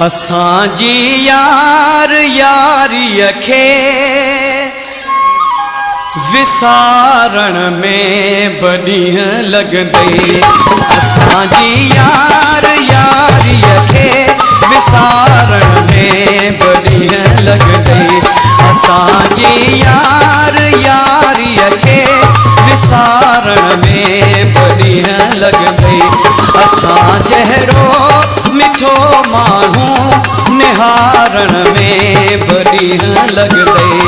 असांजी यार यारी खे विसारण में बॾींहं लॻंदई। असांजी यार यारी खे विसारण में बॾींहं लॻंदई। असांजी यार यारी खे विसारण में बॾींहं लॻंदई। असां जहिड़ो मिठो माण्हू निहारण में बॾींहं लॻंदई।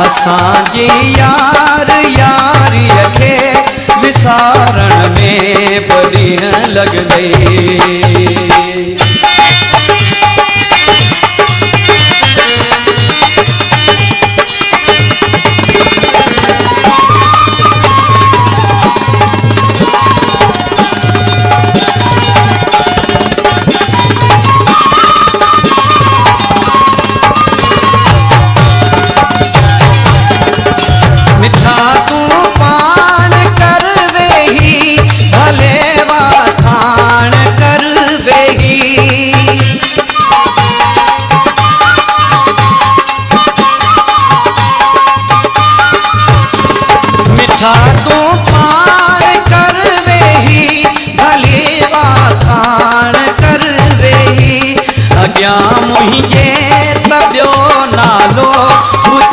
असांजी यार यारी खे विसारण में बॾींहं लॻंदई।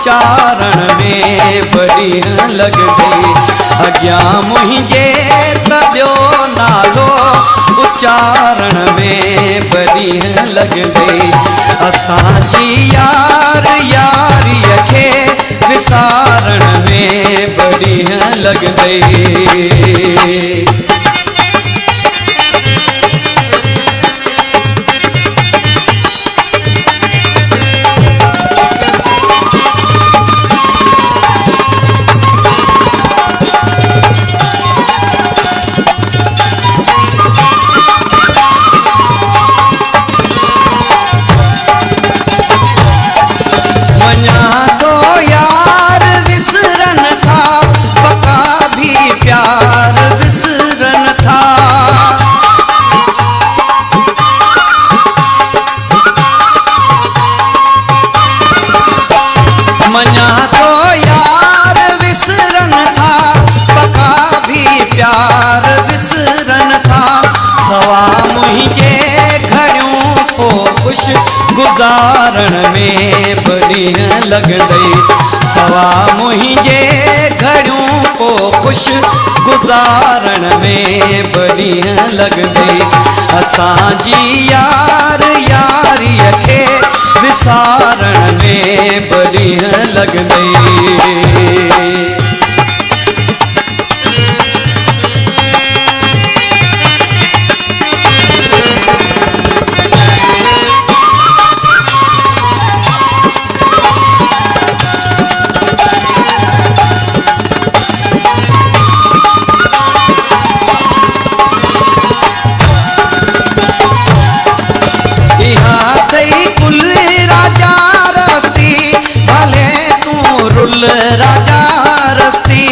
उच्चारण में बॾींहं लॻंदई। अॻियां मुंहिंजे त ॿियो नालो उच्चारण में बॾींहं लॻंदई। असांजी यार यारीअ खे विसारण में बॾींहं लॻंदई। गुजारण में बॾींहं लॻंदई। सवा मुंहिंजे घड़ियूं को ख़ुशि गुजारण में बॾींहं लॻंदई। असांजी यार यारीअ खे विसारण में बॾींहं लॻंदई। राजा रस्ती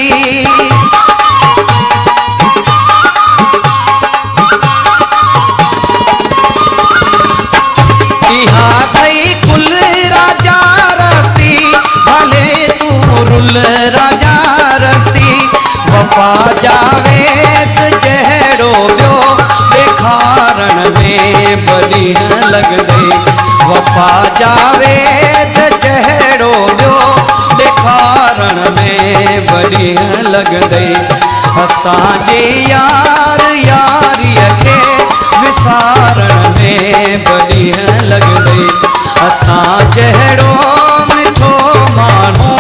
इहा थई कुल राजा रस्ती भले तू रुल राजा रस्ती। वफा जावेद जहिड़ो ॿियो ॾेखारण में बॾींहं लॻंदई। वफा जावेद जहिड़ो ॿियो ॾेखारण में बॾींहं लॻंदई। असांजे यार यारीअ खे विसारण में बॾींहं लॻंदई। असां जहिड़ो मिठो माण्हू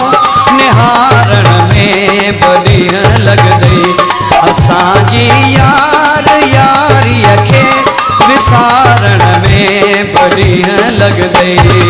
निहारण में बॾींहं लॻंदई। असांजी यार यारीअ खे विसारण में बॾींहं लॻंदई।